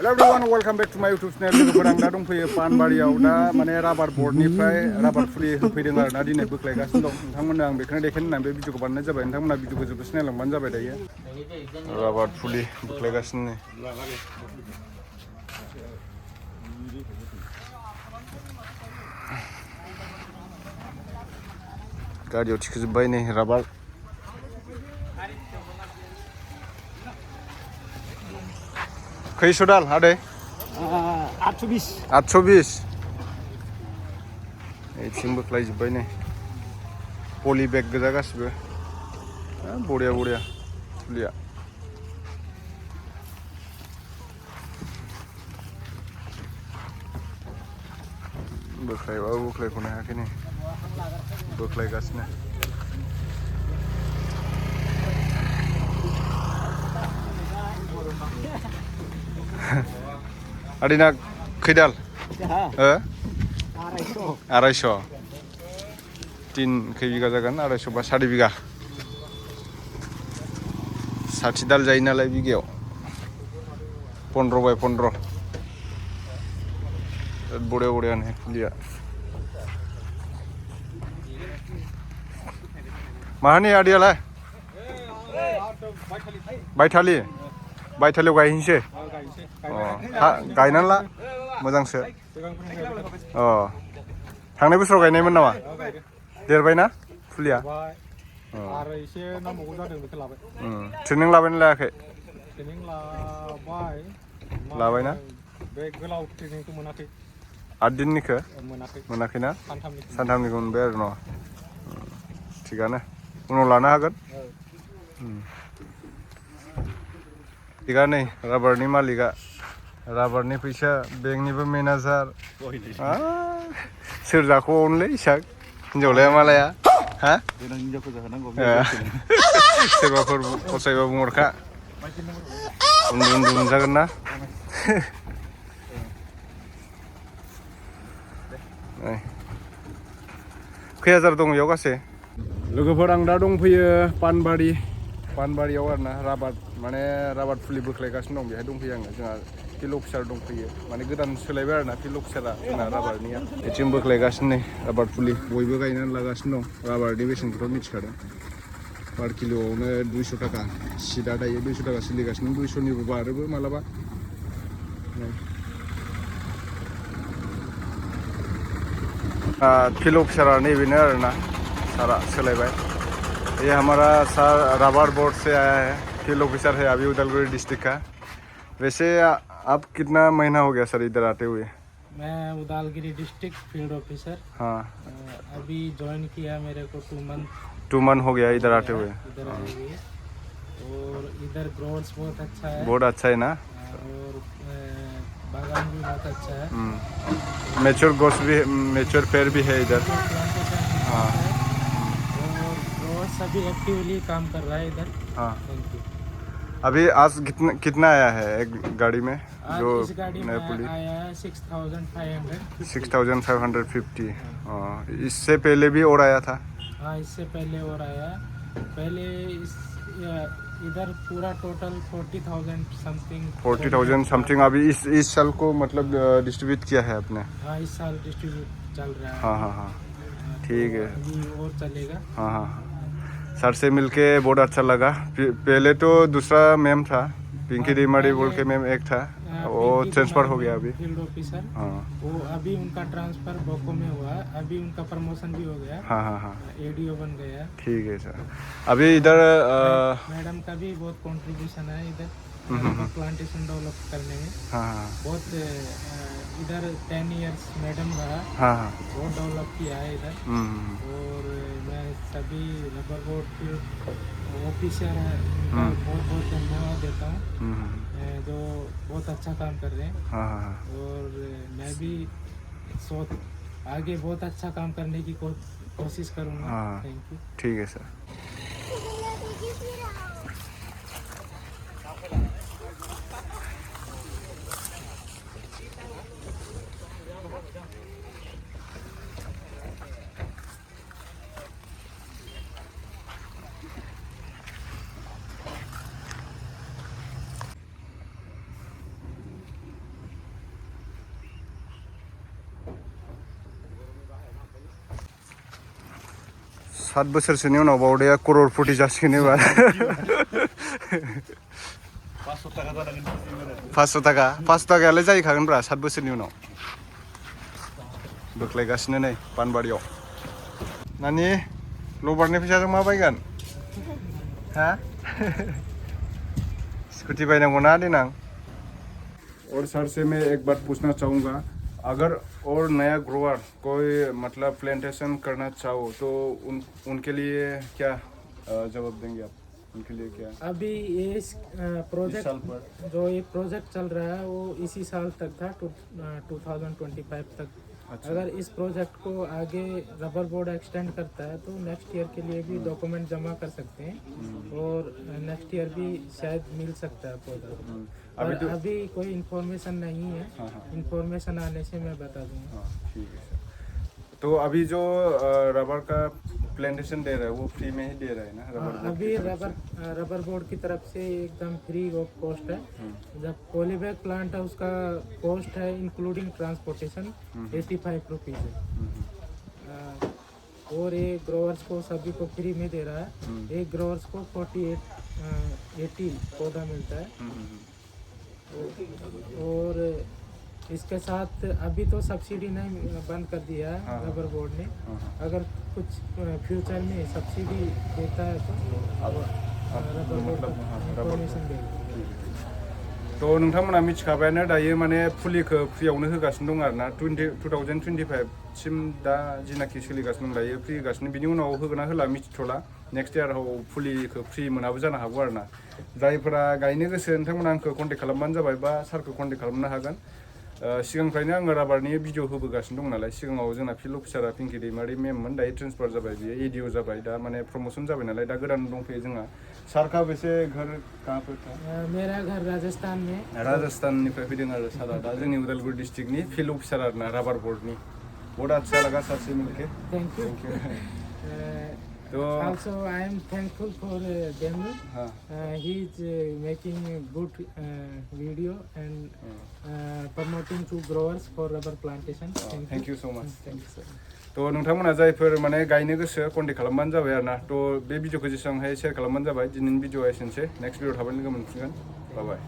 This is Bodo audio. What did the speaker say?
Hello everyone welcome back to my YouTube channel लोगोफोर आं दा दंफैयो पानबारियाव दा माने राबार बर्डनिफ्राय राबार फुलि होफैदों आरोना दिनै बोख्लायगासिनो दं नोंथांमोननो आं बेखौनो देखायनो होननानै बे भिडिअखौ बानायनाय जाबाय नोंथांमोना भिडिअखौ जोबजासिम नायलांबानो जाबाय दायो राबार फुलि बोख्लायगासिनो गारियाव थिखोजोब्बाय नै राबार खैस' दाल आदै 820 820 एथिं बोख्लायजोब्बाय नै पलि बेग गोजा गासिबो बरिया बरिया फुलिया बोख्लायबाबो बोख्लायख'नो हायाखै नै बोख्लायगासिनो आदैना खैदाल आरायस' तीन खै बिगा जागोन आरायस' बा 4.5 बिगा 60 दाल जायो नालाय बिगायाव 15 बाय 15 बरिया बरियानो फुलिया माहानि आदैयालाय बायथालियाव गायहैनोसै गायनानै ला मोजांसो थांनाय बोसोराव गायनायमोन नामा देरबायना फुलिया आरो एसे नांबावगौ जादों बेखौ लाबाय ट्रेनिं लाबायना लायाखै ट्रेनिं लाबायना बे गोलाव ट्रेनिंखौ मोनाखै 8 दिननिखौ मोनाखैना सानथामनिखौ मोनबाय आरो न' थिगानो उनाव लानो हागोन थिगानो नै राबारनि मालिकआ राबारनि फैसा बेंकनिबो मेनेजार सोर जाख'बावनोलै इसाक हिनजावलाया मालाया हा सोरबाफोर फसायबा बुंहरखा उन्दु उन्दु मोनजागोन ना खै हाजार दं बेयाव गासै लोगोफोर आं दा दंफैयो पानबारियाव आरोना राबार फुलि बोख्लायगासिनो दं बेहाय दंफैयो आङो जोंहा फिल्ड अफिसार दंफैयो माने गोदान सोलायबाय आरोना फिल्ड अफिसारा जोंना राबारनिया बेथिं बोख्लायगासिनो नै राबार फुलि बयबो गायनानै लागासिनो दं राबारनि बेसेनखौथ' मिथिखादों पार किल'आवनो 200 थाखा सिदा दायो 200 थाखा सोलिगासिनो 200निबो बारोबो मालाबा फिल्ड ऑफिसर नैबेनो आरोना सारा सोलायबाय ये हमारा सर राबार बोर्ड से आया है फील्ड ऑफिसर है अभी उदलगुरी डिस्ट्रिक्ट का वैसे आप कितना महीना हो गया सर इधर आते हुए मैं उदलगुरी डिस्ट्रिक्ट फील्ड ऑफिसर हाँ अभी ज्वाइन किया मेरे को 2 मंथ हो गया इधर आते हुए और इधर ग्रोथ्स बहुत अच्छा है है ना और बागान भी बहुत अच्छा है मेच्योर पेड़ भी है इधर हाँ और सभी एक्टिवली काम कर रहा है इधर हाँ थैंक यू अभी आज कितना आया है एक गाड़ी में आज जो इस गाड़ी में आया है 6550 इससे पहले भी और आया था हाँ इससे पहले और आया पहले इधर पूरा टोटल 40,000 समथिंग अभी इस साल को मतलब डिस्ट्रीब्यूट किया है आपने हाँ इस साल डिस्ट्रीब्यूट चल रहा है हाँ ठीक है अभी और चलेगा हाँ सर से मिलके बहुत अच्छा लगा पहले तो दूसरा मैम था पिंकी डिमाड़ी बोल के मैम एक था वो ट्रांसफर हो गया अभी फील्ड ऑफिसर हाँ वो अभी उनका ट्रांसफर बोको में हुआ अभी उनका प्रमोशन भी हो गया हाँ एडीओ बन गया ठीक है सर अभी इधर मैडम का भी बहुत कंट्रीब्यूशन है इधर प्लांटेशन डेवलप करने में बहुत इधर 10 इयर्स मैडम रहा बहुत डेवलप किया है इधर और मैं सभी रबर बोर्ड के ऑफिसर हैं बहुत बहुत धन्यवाद देता हूँ जो बहुत अच्छा काम कर रहे हैं और मैं भी आगे बहुत अच्छा काम करने की कोशिश करूँगा थैंक यू ठीक है सर 7 बोसोरसोनि उनाव बावदाया कररपति जासिगोन एबार 500 थाखायालाय जाहैखागोनब्रा 7 बोसोरनि उनाव बोख्लायगासिनो नै पानबारियाव नानि लबारनि फैसाजों मा बायगोन हा स्कुटि बायनांगौ ना देनां और सर से मैं एक बात पूछना चाहूँगा अगर और नया ग्रोअर कोई मतलब प्लांटेशन करना चाहो तो उनके लिए क्या जवाब देंगे आप उनके लिए क्या अभी ये प्रोजेक्ट जो ये प्रोजेक्ट चल रहा है वो इसी साल तक था 2025 तक। अच्छा। अगर इस प्रोजेक्ट को आगे रबर बोर्ड एक्सटेंड करता है तो नेक्स्ट ईयर के लिए भी डॉक्यूमेंट जमा कर सकते हैं और नेक्स्ट ईयर भी शायद मिल सकता है पौधा। अभी कोई इन्फॉर्मेशन नहीं है। इन्फॉर्मेशन आने से मैं बता दूंगा। ठीक है सर तो अभी जो रबर का प्लांटेशन दे रहा है वो फ्री में ही दे रहा है ना अभी रबर बोर्ड की तरफ से एकदम फ्री ऑफ कॉस्ट है। जब पॉलीबैग प्लांट है उसका कॉस्ट है इंक्लूडिंग ट्रांसपोर्टेशन 85 रुपीज़ है और एक ग्रोवर्स को सभी को फ्री में दे रहा है। एक ग्रोवर्स को 80 पौधा मिलता है और इसके साथ अभी तो सब्सिडी नहीं बंद कर दिया है रबर बोर्ड ने। अगर कुछ फ्यूचर में सब्सिडी देता है तो रबर बोर्ड इन्फॉर्मेशन देगा। तो नोंथांमोना मिथिखाबायानो दायो माने फुलिखौ फ्रियावनो होगासिनो दं आरोना 2025 सिम दा जिनाखि सोलिगासिनो दं दायो फ्रि होगासिनो बिनि उनाव होगोना होला मिथिथ'ला नेक्स्ट इयाराव फुलिखौ फ्रि मोनाबो जानो हागौ आरोना जायफोरा गायनो गोसो नोंथांमोना आंखौ कन्टेक्ट खालामबानो जाबाय बा सारखौ कन्टेक्ट खालामनो हागोन। सिगांनिफ्रायनो आङो राबारनि भिडिअ होबोगासिनो दं नालाय सिगाङाव जोंना फिल्ड अफिसारा पिंकि दैमारि मेममोन दायो ट्रेन्सफार जाबाय बियो एडिअ जाबाय दा माने प्रमोसन जाबाय नालाय दा गोदान दंफैयो जोंहा सार का वैसे घर कहाँ पर था मेरा घर राजस्थान में राजस्थाननिफ्राय फैदों आरो सारा दा जोंनि उदालगुरि डिस्ट्रिक्टनि फिल्ड अफिसार आरोना राबार बोर्डनि बहुत अच्छा लगा सर से मिलके थैंक यू तो also I am thankful for Demu. He is making good video and promoting to growers for rubber plantation. Thank you so much. Thank you sir. तो नोंथांमोना जायफोर माने गायनो गोसो कन्टेक्ट खालामबानो जाबाय आरोना तो बे भिडिअखौ जेसेबां हायो शेयार खालामबानो जाबाय दिनैनि भिडिअआ एसेनोसै नेक्स्ट भिडिअ थाबैनो लोगो मोनफिनगोन बाय बाय।